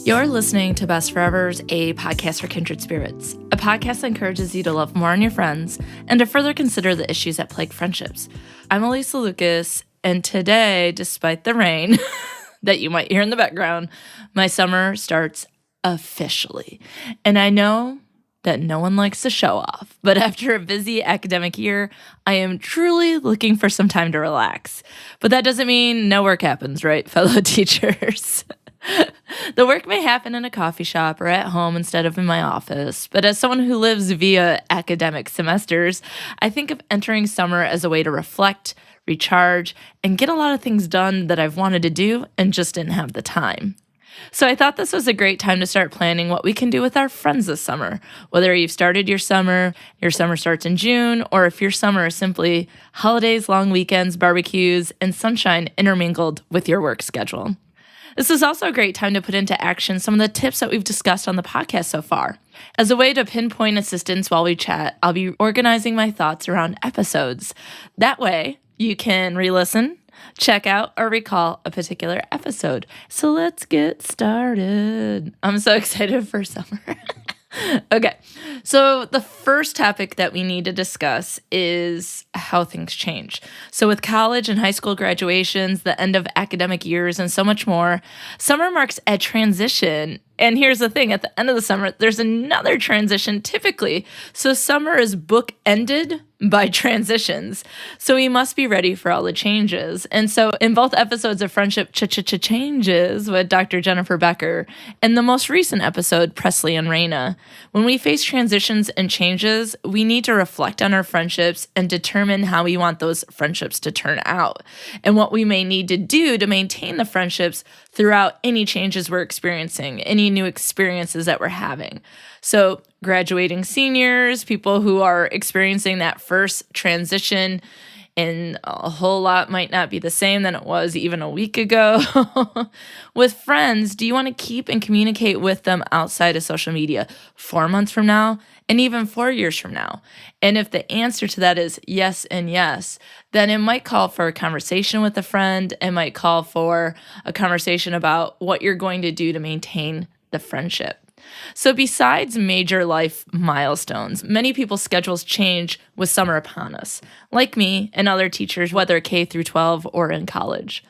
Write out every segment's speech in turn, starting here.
You're listening to Best Forevers, a podcast for kindred spirits, a podcast that encourages you to love more on your friends and to further consider the issues that plague friendships. I'm Alysa Lucas, and today, despite the rain that you might hear in the background, my summer starts officially. And I know that no one likes to show off, but after a busy academic year, I am truly looking for some time to relax. But that doesn't mean no work happens, right, fellow teachers? The work may happen in a coffee shop or at home instead of in my office, but as someone who lives via academic semesters, I think of entering summer as a way to reflect, recharge, and get a lot of things done that I've wanted to do and just didn't have the time. So I thought this was a great time to start planning what we can do with our friends this summer. Whether you've started your summer starts in June, or if your summer is simply holidays, long weekends, barbecues, and sunshine intermingled with your work schedule. This is also a great time to put into action some of the tips that we've discussed on the podcast so far. As a way to pinpoint assistance while we chat, I'll be organizing my thoughts around episodes. That way, you can re-listen, check out, or recall a particular episode. So let's get started. I'm so excited for summer. Okay, so the first topic that we need to discuss is how things change. So with college and high school graduations, the end of academic years, and so much more, summer marks a transition. And here's the thing, at the end of the summer, there's another transition typically. So summer is book-ended by transitions. So we must be ready for all the changes. And so in both episodes of Friendship Changes with Dr. Jennifer Becker and the most recent episode, Presley and Raina, when we face transitions and changes, we need to reflect on our friendships and determine how we want those friendships to turn out and what we may need to do to maintain the friendships throughout any changes we're experiencing, any new experiences that we're having. So graduating seniors, people who are experiencing that first transition, and a whole lot might not be the same than it was even a week ago. With friends, do you want to keep and communicate with them outside of social media 4 months from now and even 4 years from now? And if the answer to that is yes and yes, then it might call for a conversation with a friend. It might call for a conversation about what you're going to do to maintain the friendship. So besides major life milestones, many people's schedules change with summer upon us, like me and other teachers, whether K through 12 or in college.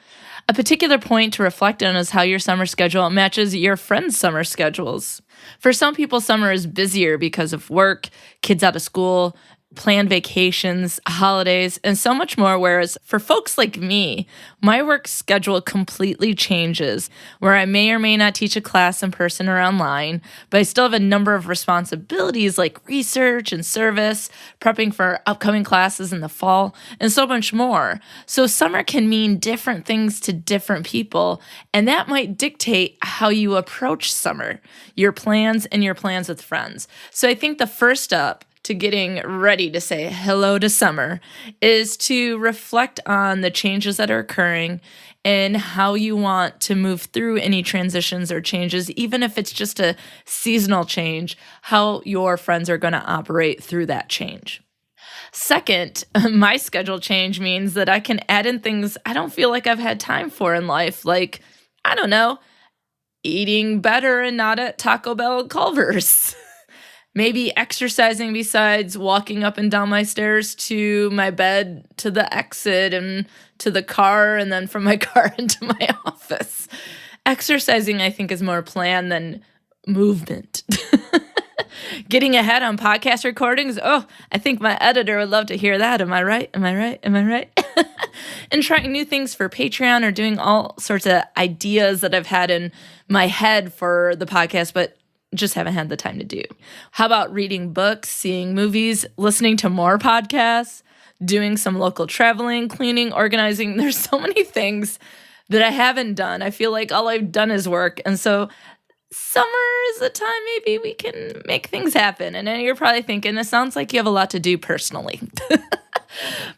A particular point to reflect on is how your summer schedule matches your friends' summer schedules. For some people, summer is busier because of work, kids out of school, planned vacations, holidays, and so much more, whereas for folks like me, my work schedule completely changes, where I may or may not teach a class in person or online, but I still have a number of responsibilities like research and service, prepping for upcoming classes in the fall, and so much more. So summer can mean different things to different people, and that might dictate how you approach summer, your plans with friends. So I think the first step to getting ready to say hello to summer is to reflect on the changes that are occurring and how you want to move through any transitions or changes, even if it's just a seasonal change, how your friends are going to operate through that change. Second, my schedule change means that I can add in things I don't feel like I've had time for in life, like, I don't know, eating better and not at Taco Bell and Culver's. Maybe exercising besides walking up and down my stairs to my bed, to the exit, and to the car, and then from my car into my office. Exercising, I think, is more planned than movement. Getting ahead on podcast recordings, I think my editor would love to hear that. Am I right? And trying new things for Patreon or doing all sorts of ideas that I've had in my head for the podcast, but just haven't had the time to do. How about reading books, seeing movies, listening to more podcasts, doing some local traveling, cleaning, organizing? There's so many things that I haven't done. I feel like all I've done is work. And so summer is a time maybe we can make things happen. And then you're probably thinking, it sounds like you have a lot to do personally.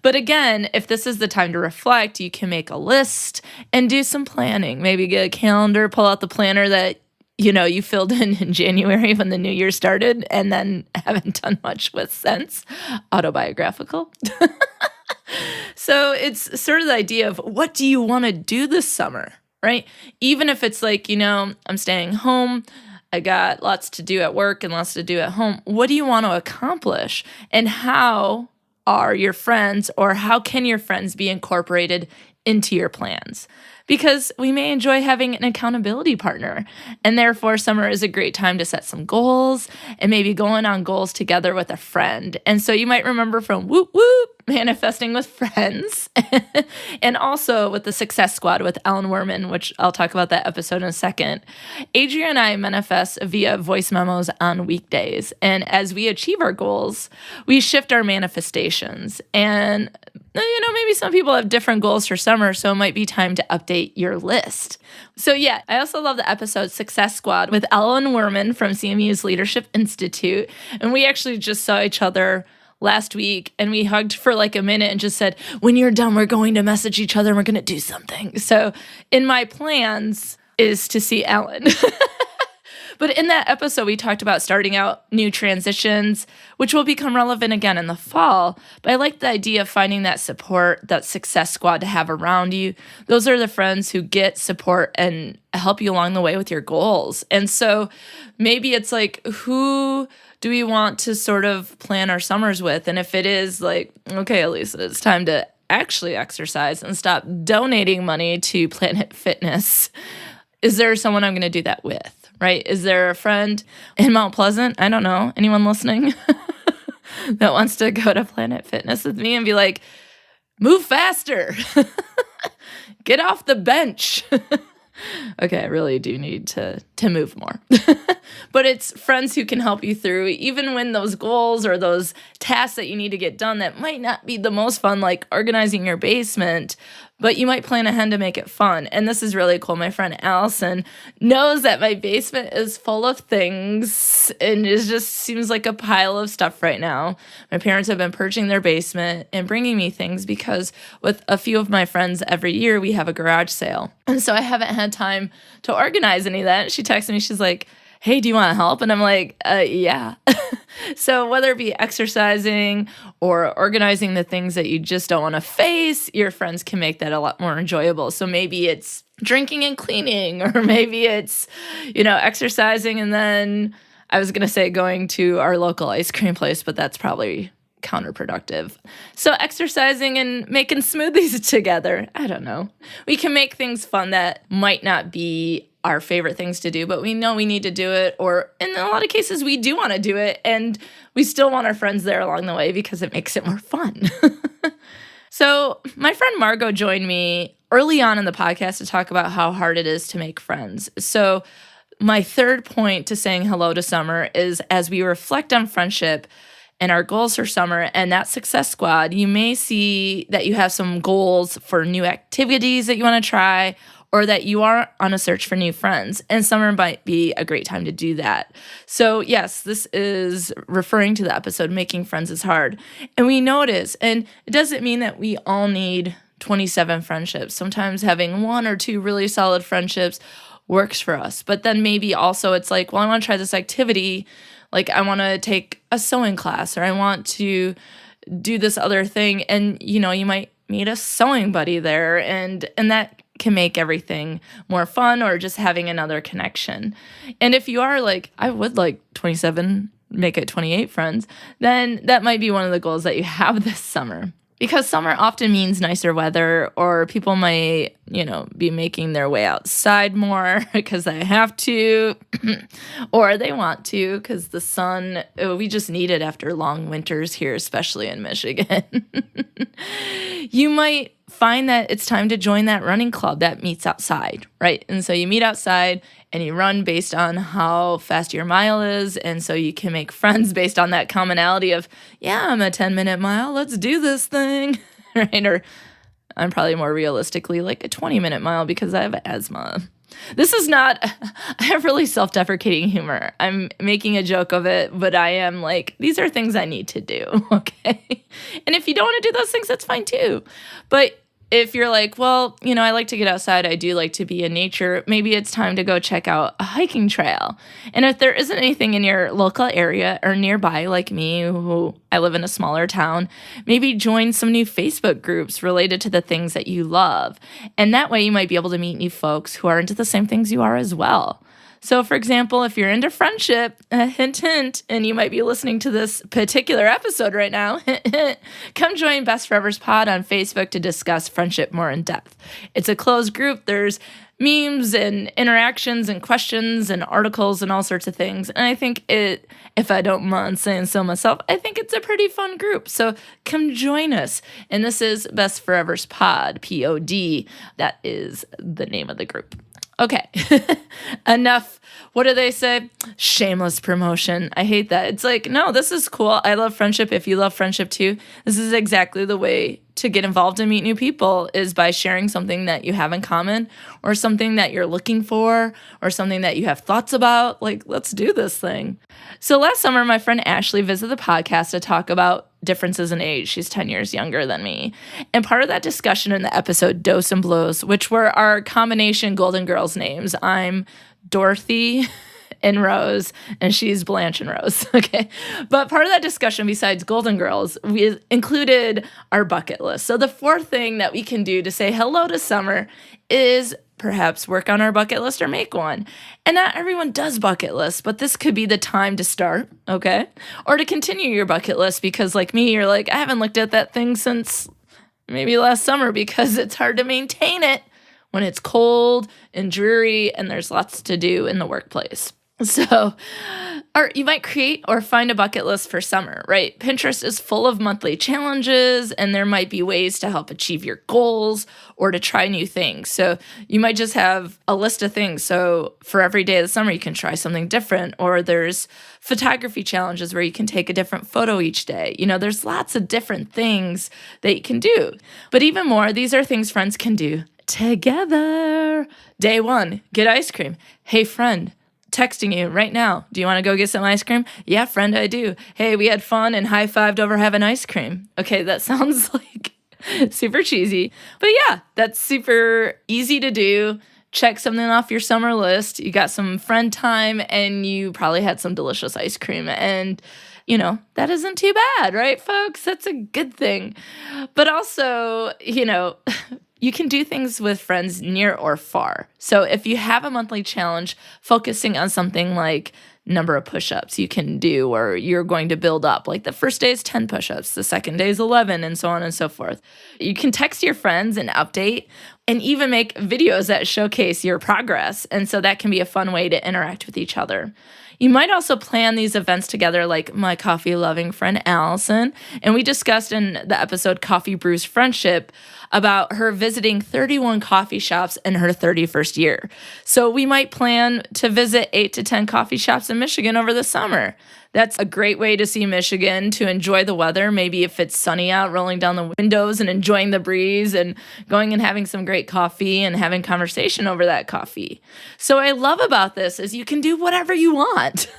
But again, if this is the time to reflect, you can make a list and do some planning. Maybe get a calendar, pull out the planner that you filled in January when the new year started and then haven't done much with since. Autobiographical. So it's sort of the idea of what do you want to do this summer? right? Even if it's like, I'm staying home, I got lots to do at work and lots to do at home. What do you want to accomplish? And how are your friends, or how can your friends be incorporated into your plans? Because we may enjoy having an accountability partner, and therefore summer is a great time to set some goals and maybe going on goals together with a friend. And so you might remember from Whoop Whoop, Manifesting with Friends, and also with the Success Squad with Ellen Werman, which I'll talk about that episode in a second. Adrian and I manifest via voice memos on weekdays. And as we achieve our goals, we shift our manifestations. And maybe some people have different goals for summer, so it might be time to update your list. So yeah, I also love the episode Success Squad with Ellen Werman from CMU's Leadership Institute. And we actually just saw each other last week, and we hugged for like a minute and just said, when you're done, we're going to message each other and we're going to do something. So in my plans is to see Ellen. But in that episode, we talked about starting out new transitions, which will become relevant again in the fall. But I like the idea of finding that support, that success squad to have around you. Those are the friends who get support and help you along the way with your goals. And so maybe it's like, who do we want to sort of plan our summers with? And if it is like, okay, Alysa, it's time to actually exercise and stop donating money to Planet Fitness, is there someone I'm going to do that with? Right? Is there a friend in Mount Pleasant? I don't know. Anyone listening that wants to go to Planet Fitness with me and be like, move faster. Get off the bench. Okay, I really do need to move more. But it's friends who can help you through, even when those goals or those tasks that you need to get done that might not be the most fun, like organizing your basement, but you might plan ahead to make it fun. And this is really cool. My friend Allison knows that my basement is full of things, and it just seems like a pile of stuff right now. My parents have been purging their basement and bringing me things because with a few of my friends every year, we have a garage sale. And so I haven't had time to organize any of that. She texted me, she's like, hey, do you want to help? And I'm like, yeah. So whether it be exercising or organizing the things that you just don't want to face, your friends can make that a lot more enjoyable. So maybe it's drinking and cleaning, or maybe it's, exercising and then I was going to say going to our local ice cream place, but that's probably counterproductive. So exercising and making smoothies together. I don't know. We can make things fun that might not be our favorite things to do, but we know we need to do it, or in a lot of cases we do want to do it, and we still want our friends there along the way because it makes it more fun. So my friend Margot joined me early on in the podcast to talk about how hard it is to make friends. So my third point to saying hello to summer is, as we reflect on friendship and our goals for summer and that success squad, you may see that you have some goals for new activities that you want to try, or that you are on a search for new friends, and summer might be a great time to do that. So yes, this is referring to the episode, Making Friends is Hard. And we know it is, and it doesn't mean that we all need 27 friendships. Sometimes having one or two really solid friendships works for us. But then maybe also it's like, well, I want to try this activity, like I want to take a sewing class, or I want to do this other thing, and you might meet a sewing buddy there, and that can make everything more fun, or just having another connection. And if you are like, I would like 27, make it 28 friends, then that might be one of the goals that you have this summer. Because summer often means nicer weather, or people might, be making their way outside more because they have to, or they want to because the sun, we just need it after long winters here, especially in Michigan. You might find that it's time to join that running club that meets outside, right? And so you meet outside and you run based on how fast your mile is. And so you can make friends based on that commonality of, yeah, I'm a 10-minute mile. Let's do this thing, right? Or I'm probably more realistically like a 20-minute mile because I have asthma. This is not, I have really self-deprecating humor. I'm making a joke of it, but I am like, these are things I need to do, okay? And if you don't want to do those things, that's fine too. But if you're like, well, I like to get outside, I do like to be in nature, maybe it's time to go check out a hiking trail. And if there isn't anything in your local area or nearby, like me, who I live in a smaller town, maybe join some new Facebook groups related to the things that you love. And that way you might be able to meet new folks who are into the same things you are as well. So, for example, if you're into friendship, hint, hint, and you might be listening to this particular episode right now, come join Best Forever's Pod on Facebook to discuss friendship more in depth. It's a closed group. There's memes and interactions and questions and articles and all sorts of things. And I think if I don't mind saying so myself, I think it's a pretty fun group. So come join us. And this is Best Forever's Pod, P-O-D. That is the name of the group. Okay, enough. What do they say? Shameless promotion. I hate that. It's like, no, this is cool. I love friendship. If you love friendship too, this is exactly the way to get involved and meet new people, is by sharing something that you have in common, or something that you're looking for, or something that you have thoughts about. Like, let's do this thing. So last summer, my friend Ashley visited the podcast to talk about differences in age. She's 10 years younger than me. And part of that discussion in the episode Dose and Blows, which were our combination Golden Girls names. I'm Dorothy and Rose, and she's Blanche and Rose. Okay. But part of that discussion, besides Golden Girls, we included our bucket list. So the fourth thing that we can do to say hello to summer is perhaps work on our bucket list or make one. And not everyone does bucket lists, but this could be the time to start, okay? Or to continue your bucket list, because like me, you're like, I haven't looked at that thing since maybe last summer, because it's hard to maintain it when it's cold and dreary and there's lots to do in the workplace. So, or you might create or find a bucket list for summer, right? Pinterest is full of monthly challenges, and there might be ways to help achieve your goals or to try new things. So you might just have a list of things. So for every day of the summer, you can try something different. Or there's photography challenges where you can take a different photo each day. There's lots of different things that you can do. But even more, these are things friends can do together. Day 1, get ice cream. Hey, friend. Texting you right now. Do you want to go get some ice cream? Yeah, friend, I do. Hey, we had fun and high-fived over having ice cream. Okay, that sounds like super cheesy. But yeah, that's super easy to do. Check something off your summer list. You got some friend time, and you probably had some delicious ice cream. And, that isn't too bad, right, folks? That's a good thing. But also, you can do things with friends near or far. So if you have a monthly challenge focusing on something like number of push-ups you can do, or you're going to build up, like the first day is 10 push-ups, the second day is 11, and so on and so forth. You can text your friends and update, and even make videos that showcase your progress. And so that can be a fun way to interact with each other. You might also plan these events together, like my coffee-loving friend Alysa, and we discussed in the episode Coffee Brews Friendship about her visiting 31 coffee shops in her 31st year. So we might plan to visit 8 to 10 coffee shops in Michigan over the summer. That's a great way to see Michigan, to enjoy the weather. Maybe if it's sunny out, rolling down the windows and enjoying the breeze and going and having some great coffee and having conversation over that coffee. So what I love about this is you can do whatever you want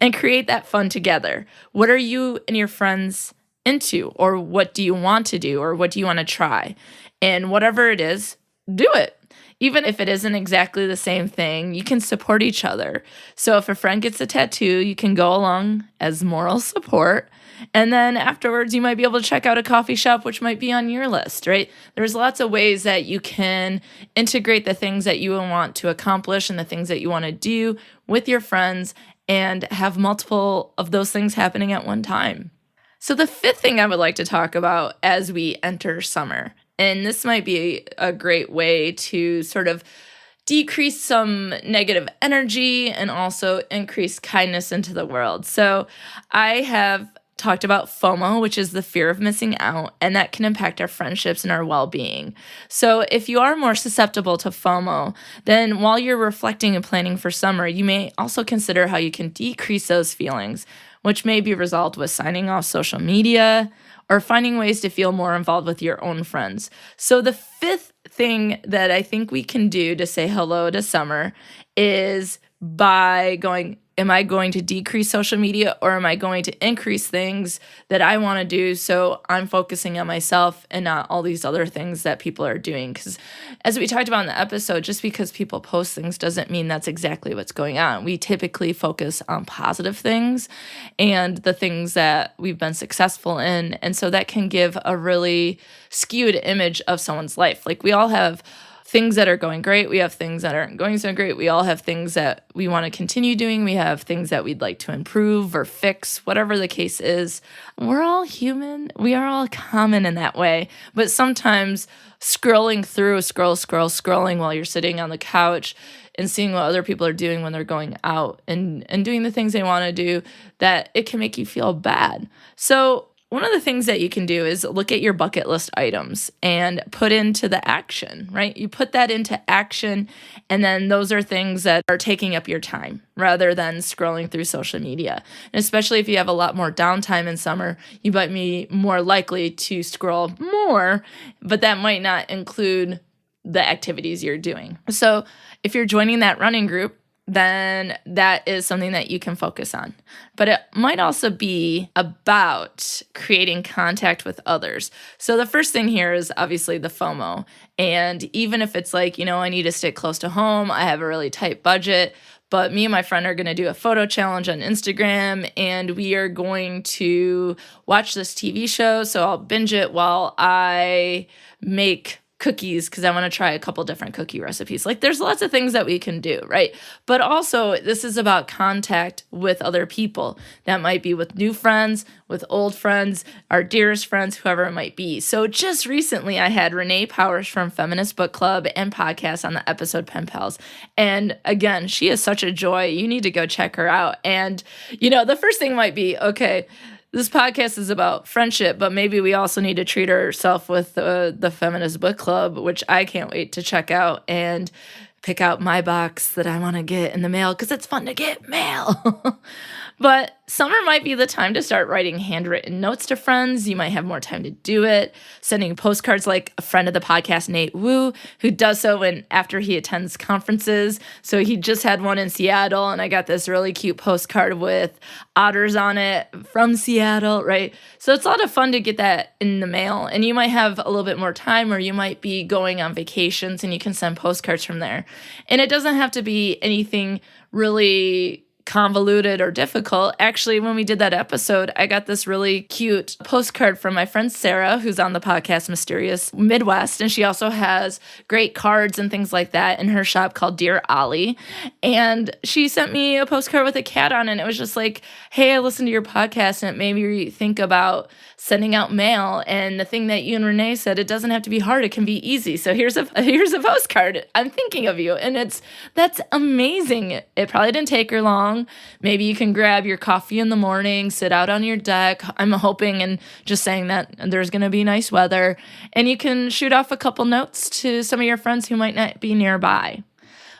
and create that fun together. What are you and your friends into? Or what do you want to do? Or what do you want to try? And whatever it is, do it. Even if it isn't exactly the same thing, you can support each other. So if a friend gets a tattoo, you can go along as moral support. And then afterwards, you might be able to check out a coffee shop, which might be on your list, right? There's lots of ways that you can integrate the things that you want to accomplish and the things that you want to do with your friends, and have multiple of those things happening at one time. So the fifth thing I would like to talk about as we enter summer, and this might be a great way to sort of decrease some negative energy and also increase kindness into the world. So I have talked about FOMO, which is the fear of missing out, and that can impact our friendships and our well-being. So if you are more susceptible to FOMO, then while you're reflecting and planning for summer, you may also consider how you can decrease those feelings, which may be resolved with signing off social media or finding ways to feel more involved with your own friends. So the fifth thing that I think we can do to say hello to summer is by going, am I going to decrease social media or am I going to increase things that I want to do so I'm focusing on myself and not all these other things that people are doing? Because as we talked about in the episode, just because people post things doesn't mean that's exactly what's going on. We typically focus on positive things and the things that we've been successful in. And so that can give a really skewed image of someone's life. Like we all have things that are going great. We have things that aren't going so great. We all have things that we want to continue doing. We have things that we'd like to improve or fix, whatever the case is. We're all human. We are all common in that way. But sometimes scrolling while you're sitting on the couch and seeing what other people are doing when they're going out and doing the things they want to do, that it can make you feel bad. So one of the things that you can do is look at your bucket list items and put into the action, right? You put that into action, and then those are things that are taking up your time rather than scrolling through social media. And especially if you have a lot more downtime in summer, you might be more likely to scroll more, but that might not include the activities you're doing. So if you're joining that running group, then that is something that you can focus on. But it might also be about creating contact with others. So the first thing here is obviously the FOMO. And even if it's like, I need to stick close to home, I have a really tight budget, but me and my friend are going to do a photo challenge on Instagram, and we are going to watch this TV show. So I'll binge it while I make cookies because I want to try a couple different cookie recipes. Like there's lots of things that we can do, right? But also this is about contact with other people. That might be with new friends, with old friends, our dearest friends, whoever it might be. So just recently I had Renee Powers from Feminist Book Club and podcast on the episode Pen Pals. And again, she is such a joy. You need to go check her out. And, the first thing might be, okay, this podcast is about friendship, but maybe we also need to treat ourselves with the Feminist Book Club, which I can't wait to check out and pick out my box that I want to get in the mail because it's fun to get mail. But summer might be the time to start writing handwritten notes to friends. You might have more time to do it. Sending postcards like a friend of the podcast, Nate Wu, who does so after he attends conferences. So he just had one in Seattle, and I got this really cute postcard with otters on it from Seattle, right? So it's a lot of fun to get that in the mail. And you might have a little bit more time, or you might be going on vacations and you can send postcards from there. And it doesn't have to be anything really convoluted or difficult. Actually, when we did that episode, I got this really cute postcard from my friend Sarah, who's on the podcast Mysterious Midwest, and she also has great cards and things like that in her shop called Dear Ollie. And she sent me a postcard with a cat on it, and it was just like, hey, I listened to your podcast, and it made me think about sending out mail. And the thing that you and Renee said, it doesn't have to be hard, it can be easy. So here's a postcard. I'm thinking of you. And that's amazing. It probably didn't take her long. Maybe you can grab your coffee in the morning, sit out on your deck. I'm hoping and just saying that there's going to be nice weather, and you can shoot off a couple notes to some of your friends who might not be nearby.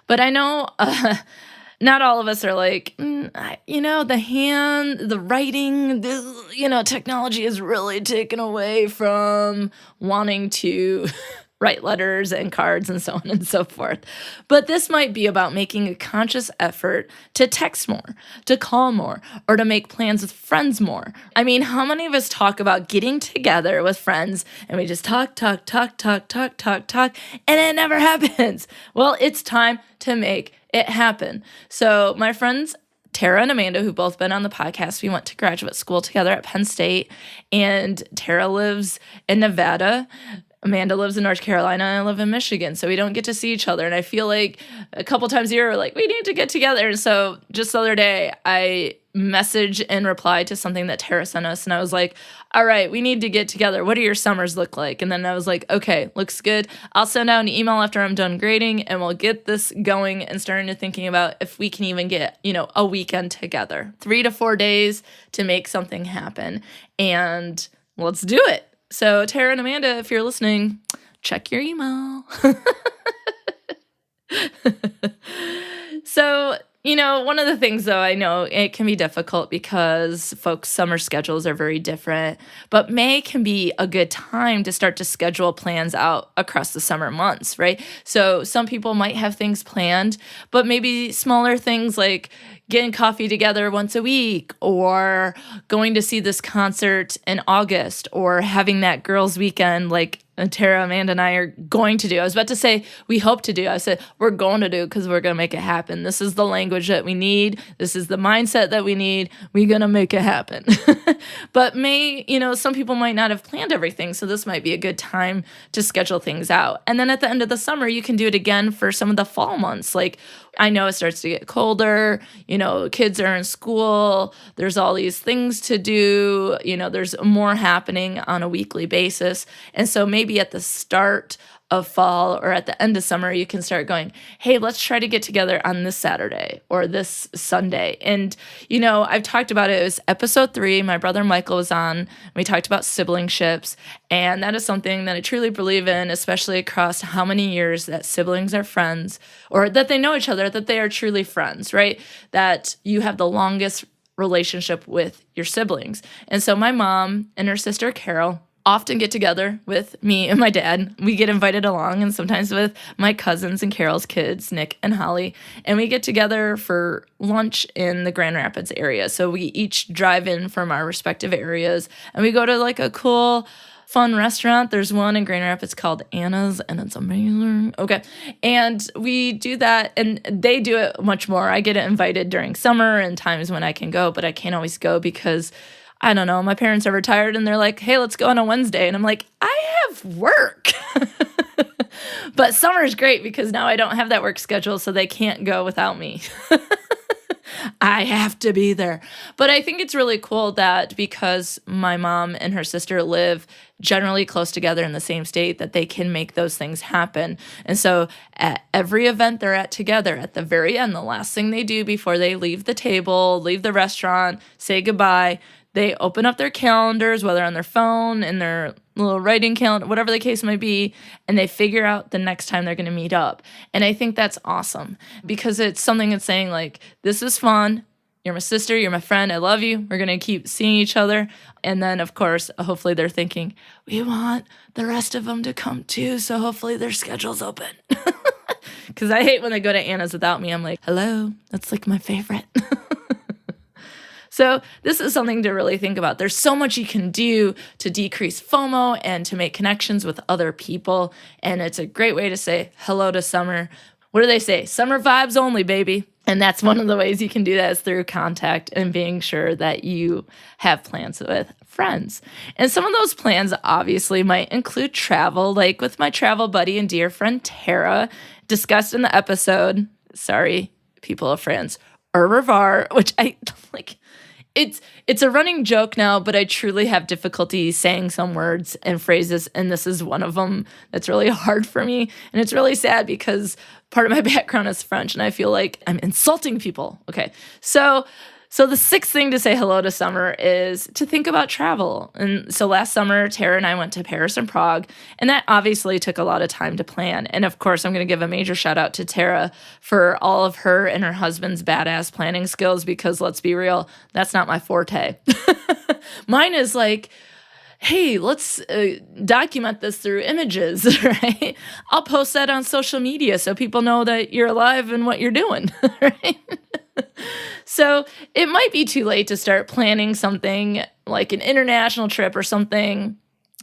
But I know not all of us are like, the writing, technology is really taken away from wanting to write letters and cards and so on and so forth. But this might be about making a conscious effort to text more, to call more, or to make plans with friends more. I mean, how many of us talk about getting together with friends and we just talk, and it never happens? Well, it's time to make it happen. So my friends Tara and Amanda, who've both been on the podcast, we went to graduate school together at Penn State, and Tara lives in Nevada. Amanda lives in North Carolina, and I live in Michigan, so we don't get to see each other. And I feel like a couple times a year, we're like, we need to get together. And so just the other day, I messaged and replied to something that Tara sent us, and I was like, all right, we need to get together. What do your summers look like? And then I was like, okay, looks good. I'll send out an email after I'm done grading, and we'll get this going and starting to thinking about if we can even get, a weekend together. 3 to 4 days to make something happen. And let's do it. So Tara and Amanda, if you're listening, check your email. So One of the things, though, I know it can be difficult because folks' summer schedules are very different, but May can be a good time to start to schedule plans out across the summer months, right? So some people might have things planned, but maybe smaller things like getting coffee together once a week or going to see this concert in August or having that girls' weekend like Tara, Amanda, and I are going to do. I was about to say we hope to do. I said we're going to do because we're going to make it happen. This is the language that we need. This is the mindset that we need. We're going to make it happen. But some people might not have planned everything, so this might be a good time to schedule things out. And then at the end of the summer, you can do it again for some of the fall months. Like I know it starts to get colder, kids are in school, there's all these things to do, there's more happening on a weekly basis. And so maybe at the start of fall or at the end of summer, you can start going, hey, let's try to get together on this Saturday or this Sunday. And, I've talked about it. It was episode 3. My brother Michael was on. We talked about siblingships. And that is something that I truly believe in, especially across how many years that siblings are friends or that they know each other, that they are truly friends, right? That you have the longest relationship with your siblings. And so my mom and her sister Carol often get together with me and my dad. We get invited along, and sometimes with my cousins and Carol's kids, Nick and Holly, and we get together for lunch in the Grand Rapids area. So we each drive in from our respective areas, and we go to like a cool, fun restaurant. There's one in Grand Rapids called Anna's, and it's amazing. Okay. And we do that, and they do it much more. I get invited during summer and times when I can go, but I can't always go because I don't know, my parents are retired and they're like, hey, let's go on a Wednesday. And I'm like, I have work. But summer is great because now I don't have that work schedule, so they can't go without me. I have to be there. But I think it's really cool that because my mom and her sister live generally close together in the same state, that they can make those things happen. And so at every event they're at together, at the very end, the last thing they do before they leave the table, leave the restaurant, say goodbye, they open up their calendars, whether on their phone, in their little writing calendar, whatever the case might be, and they figure out the next time they're going to meet up. And I think that's awesome because it's something that's saying like, this is fun. You're my sister. You're my friend. I love you. We're going to keep seeing each other. And then, of course, hopefully they're thinking, we want the rest of them to come too. So hopefully their schedule's open. Because I hate when they go to Anna's without me. I'm like, hello, that's like my favorite. So this is something to really think about. There's so much you can do to decrease FOMO and to make connections with other people. And it's a great way to say hello to summer. What do they say? Summer vibes only, baby. And that's one of the ways you can do that is through contact and being sure that you have plans with friends. And some of those plans obviously might include travel, like with my travel buddy and dear friend Tara, discussed in the episode, sorry, people of France, au revoir, which I like. It's a running joke now, but I truly have difficulty saying some words and phrases, and this is one of them that's really hard for me. And it's really sad because part of my background is French, and I feel like I'm insulting people. Okay, so the sixth thing to say hello to summer is to think about travel. And so last summer, Tara and I went to Paris and Prague, and that obviously took a lot of time to plan. And of course, I'm going to give a major shout out to Tara for all of her and her husband's badass planning skills because let's be real, that's not my forte. Mine is like, hey, let's document this through images, right? I'll post that on social media so people know that you're alive and what you're doing, right? So it might be too late to start planning something like an international trip or something,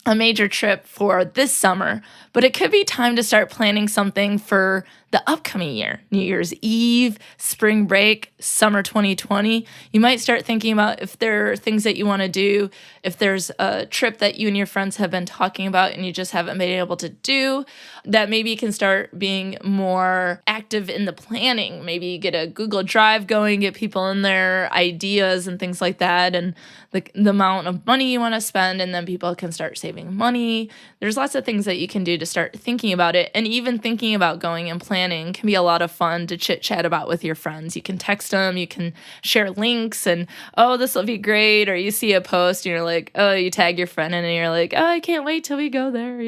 a major trip for this summer, but it could be time to start planning something for the upcoming year, New Year's Eve, spring break, summer 2020. You might start thinking about if there are things that you want to do, if there's a trip that you and your friends have been talking about and you just haven't been able to do, that maybe you can start being more active in the planning. Maybe get a Google Drive going, get people in their ideas and things like that, and the amount of money you want to spend, and then people can start saving money. There's lots of things that you can do to start thinking about it, and even thinking about going and planning planning can be a lot of fun to chit chat about with your friends. You can text them, you can share links and, oh, this will be great. Or you see a post and you're like, oh, you tag your friend in and you're like, oh, I can't wait till we go there,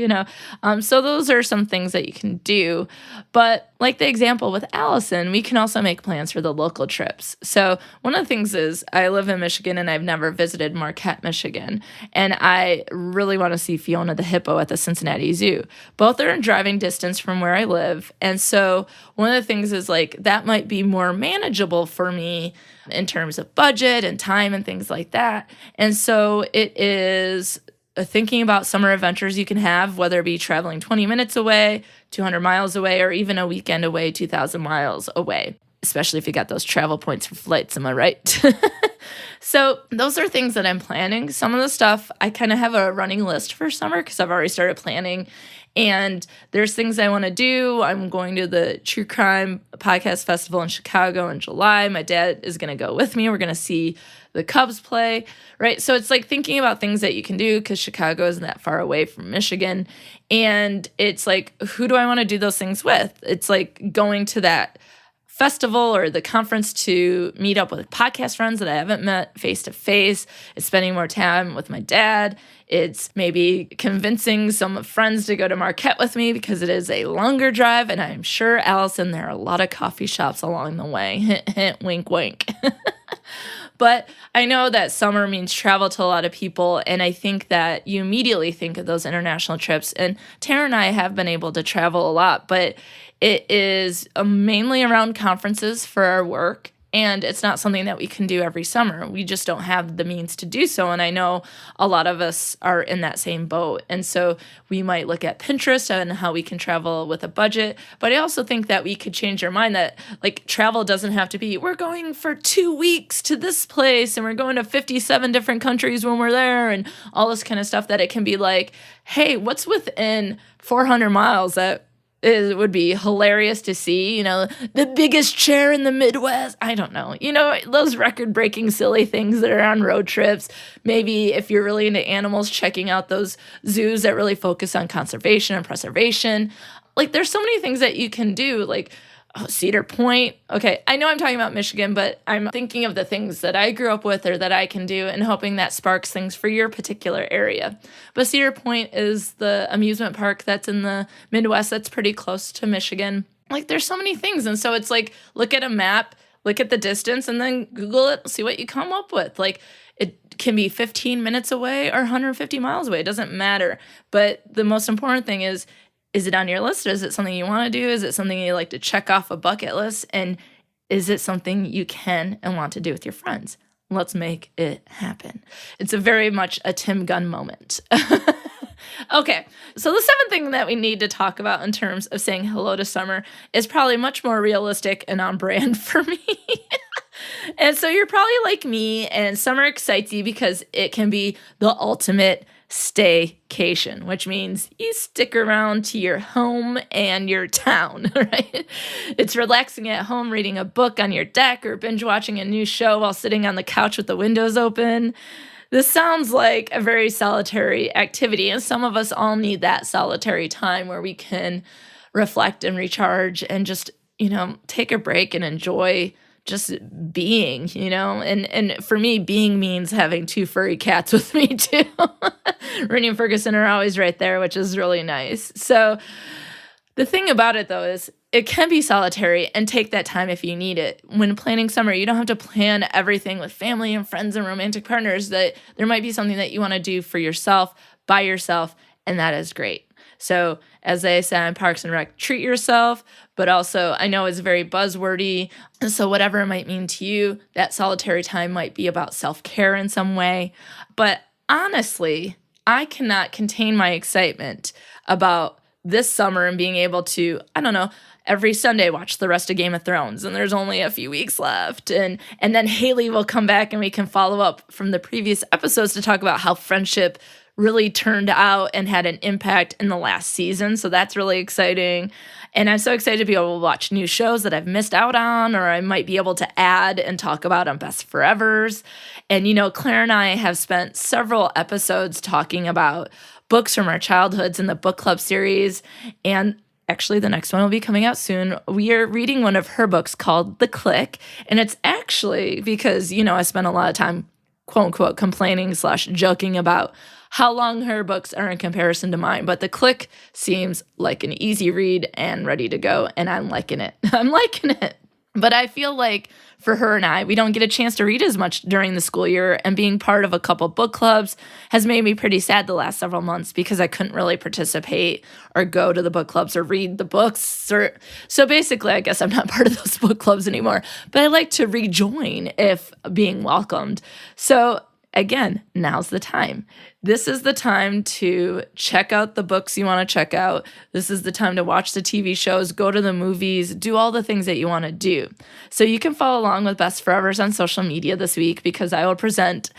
So those are some things that you can do. But like the example with Allison, we can also make plans for the local trips. So one of the things is I live in Michigan and I've never visited Marquette, Michigan. And I really want to see Fiona the hippo at the Cincinnati Zoo. Both are in driving distance from where I live. And so one of the things is like that might be more manageable for me in terms of budget and time and things like that. And so it is thinking about summer adventures you can have, whether it be traveling 20 minutes away, 200 miles away, or even a weekend away, 2,000 miles away, especially if you got those travel points for flights, am I right? So those are things that I'm planning. Some of the stuff, I kind of have a running list for summer because I've already started planning. And there's things I want to do. I'm going to the True Crime Podcast Festival in Chicago in July. My dad is going to go with me. We're going to see the Cubs play, right? So it's like thinking about things that you can do because Chicago isn't that far away from Michigan. And it's like, who do I want to do those things with? It's like going to that festival or the conference to meet up with podcast friends that I haven't met face to face. It's spending more time with my dad. It's maybe convincing some friends to go to Marquette with me because it is a longer drive. And I'm sure, Allison, there are a lot of coffee shops along the way. Hint, hint, wink, wink. But I know that summer means travel to a lot of people, and I think that you immediately think of those international trips. And Tara and I have been able to travel a lot, but it is mainly around conferences for our work, and it's not something that we can do every summer. We just don't have the means to do so, and I know a lot of us are in that same boat. And so we might look at Pinterest and how we can travel with a budget, but I also think that we could change our mind that like travel doesn't have to be, we're going for 2 weeks to this place and we're going to 57 different countries when we're there and all this kind of stuff, that it can be like, hey, what's within 400 miles that it would be hilarious to see, the biggest chair in the Midwest. I don't know, those record-breaking silly things that are on road trips. Maybe if you're really into animals, checking out those zoos that really focus on conservation and preservation. Like there's so many things that you can do, like Cedar Point. Okay, I know I'm talking about Michigan, but I'm thinking of the things that I grew up with or that I can do and hoping that sparks things for your particular area. But Cedar Point is the amusement park that's in the Midwest that's pretty close to Michigan. Like there's so many things. And so it's like, look at a map, look at the distance, and then Google it, see what you come up with. Like it can be 15 minutes away or 150 miles away. It doesn't matter. But the most important thing is it on your list? Is it something you want to do? Is it something you like to check off a bucket list? And is it something you can and want to do with your friends? Let's make it happen. It's a very much a Tim Gunn moment. Okay, so the seventh thing that we need to talk about in terms of saying hello to summer is probably much more realistic and on brand for me. And so you're probably like me, and summer excites you because it can be the ultimate staycation, which means you stick around to your home and your town, right? It's relaxing at home, reading a book on your deck, or binge watching a new show while sitting on the couch with the windows open. This sounds like a very solitary activity, and some of us all need that solitary time where we can reflect and recharge and just, take a break and enjoy just being, and for me, being means having 2 furry cats with me too. Rennie and Ferguson are always right there, which is really nice. So the thing about it though is it can be solitary, and take that time if you need it. When planning summer, you don't have to plan everything with family and friends and romantic partners. That there might be something that you want to do for yourself, by yourself, and that is great. So as they say in Parks and Rec, treat yourself, but also I know it's very buzzwordy. So whatever it might mean to you, that solitary time might be about self-care in some way. But honestly, I cannot contain my excitement about this summer and being able to, every Sunday watch the rest of Game of Thrones, and there's only a few weeks left. And then Haley will come back and we can follow up from the previous episodes to talk about how friendship really turned out and had an impact in the last season. So that's really exciting. And I'm so excited to be able to watch new shows that I've missed out on, or I might be able to add and talk about on Best Forevers. And, Claire and I have spent several episodes talking about books from our childhoods in the book club series. And Actually, the next one will be coming out soon. We are reading one of her books called The Click, and it's actually because, I spent a lot of time, quote unquote, complaining / joking about how long her books are in comparison to mine. But The Click seems like an easy read and ready to go, and I'm liking it. I'm liking it. But I feel like for her and I, we don't get a chance to read as much during the school year, and being part of a couple book clubs has made me pretty sad the last several months because I couldn't really participate or go to the book clubs or read the books. So basically, I guess I'm not part of those book clubs anymore, but I like to rejoin if being welcomed. So again, now's the time. This is the time to check out the books you want to check out. This is the time to watch the TV shows, go to the movies, do all the things that you want to do. So you can follow along with Best Forevers on social media this week because I will present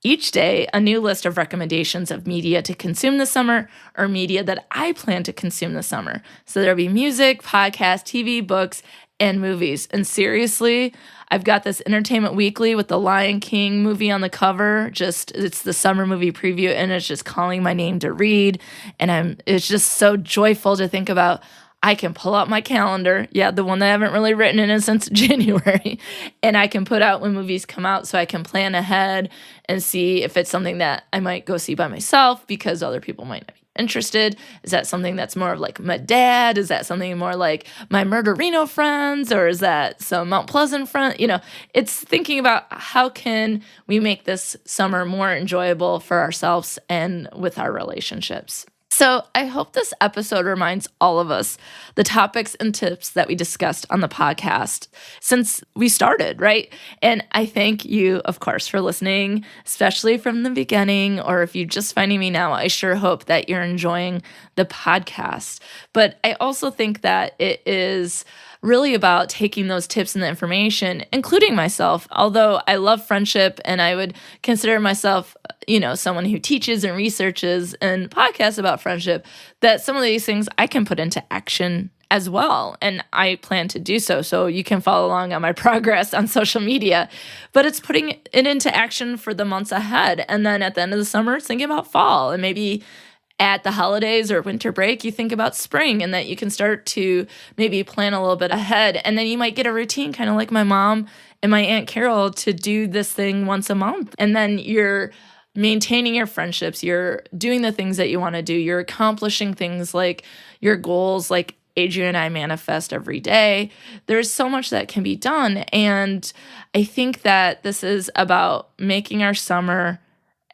each day a new list of recommendations of media to consume this summer or media that I plan to consume this summer. So there'll be music, podcasts, TV, books, and movies. And seriously, I've got this Entertainment Weekly with the Lion King movie on the cover. It's the summer movie preview, and it's just calling my name to read. And it's just so joyful to think about. I can pull out my calendar, the one that I haven't really written in since January, and I can put out when movies come out so I can plan ahead and see if it's something that I might go see by myself because other people might not be interested. Is that something that's more of like my dad? Is that something more like my Murderino friends? Or is that some Mount Pleasant friend? It's thinking about how can we make this summer more enjoyable for ourselves and with our relationships. So I hope this episode reminds all of us the topics and tips that we discussed on the podcast since we started, right? And I thank you, of course, for listening, especially from the beginning, or if you're just finding me now, I sure hope that you're enjoying the podcast. But I also think that it is really about taking those tips and the information, including myself, although I love friendship and I would consider myself, someone who teaches and researches and podcasts about friendship, that some of these things I can put into action as well. And I plan to do so. So you can follow along on my progress on social media, but it's putting it into action for the months ahead. And then at the end of the summer, it's thinking about fall, and maybe at the holidays or winter break, you think about spring, and that you can start to maybe plan a little bit ahead. And then you might get a routine, kind of like my mom and my Aunt Carol, to do this thing once a month. And then you're maintaining your friendships. You're doing the things that you want to do. You're accomplishing things like your goals, like Adrian and I manifest every day. There's so much that can be done. And I think that this is about making our summer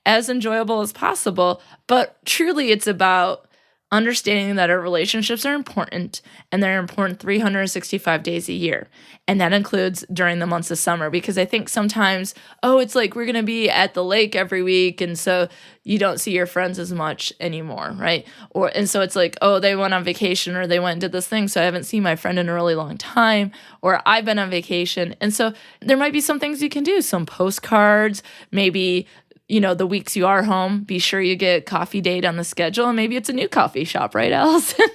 as enjoyable as possible, but truly it's about understanding that our relationships are important, and they're important 365 days a year. And that includes during the months of summer, because I think sometimes, it's like we're going to be at the lake every week, and so you don't see your friends as much anymore, right? And so it's like, they went on vacation or they went and did this thing, so I haven't seen my friend in a really long time, or I've been on vacation. And so there might be some things you can do, some postcards, maybe the weeks you are home, be sure you get coffee date on the schedule, and maybe it's a new coffee shop, right, Allison?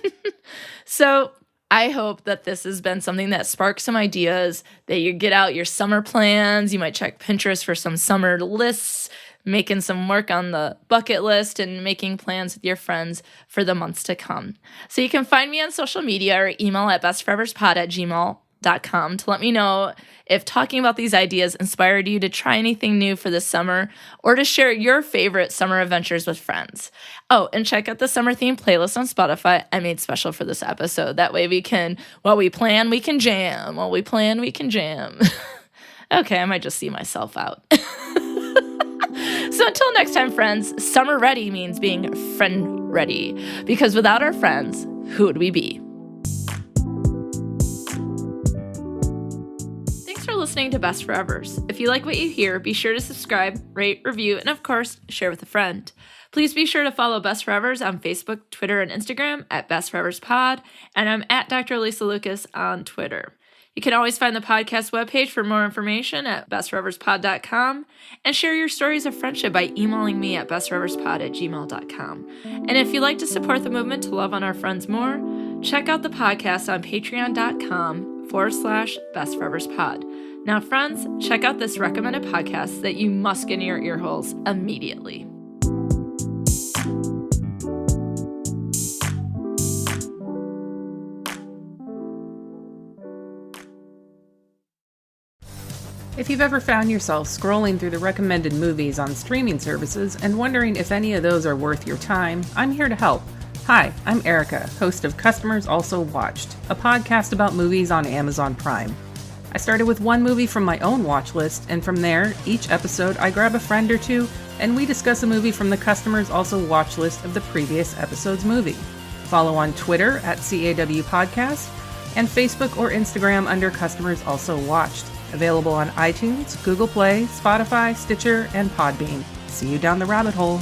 So I hope that this has been something that sparks some ideas, that you get out your summer plans. You might check Pinterest for some summer lists, making some work on the bucket list, and making plans with your friends for the months to come. So you can find me on social media or email at bestforeverspod@gmail.com to let me know if talking about these ideas inspired you to try anything new for this summer, or to share your favorite summer adventures with friends. And check out the summer theme playlist on Spotify I made special for this episode. That way while we plan, we can jam. While we plan, we can jam. Okay, I might just see myself out. So until next time, friends, summer ready means being friend ready, because without our friends, who would we be? Listening to Best Forevers. If you like what you hear, be sure to subscribe, rate, review, and of course, share with a friend. Please be sure to follow Best Forevers on Facebook, Twitter, and Instagram at Best Forevers Pod, and I'm at Dr. Alysa Lucas on Twitter. You can always find the podcast webpage for more information at bestforeverspod.com, and share your stories of friendship by emailing me at bestforeverspod@gmail.com. And if you'd like to support the movement to love on our friends more, check out the podcast on patreon.com/bestforeverspod. Now, friends, check out this recommended podcast that you must get in your ear holes immediately. If you've ever found yourself scrolling through the recommended movies on streaming services and wondering if any of those are worth your time, I'm here to help. Hi, I'm Erica, host of Customers Also Watched, a podcast about movies on Amazon Prime. I started with one movie from my own watch list, and from there, each episode I grab a friend or two, and we discuss a movie from the Customers Also Watch list of the previous episode's movie. Follow on Twitter at CAW Podcast, and Facebook or Instagram under Customers Also Watched. Available on iTunes, Google Play, Spotify, Stitcher, and Podbean. See you down the rabbit hole.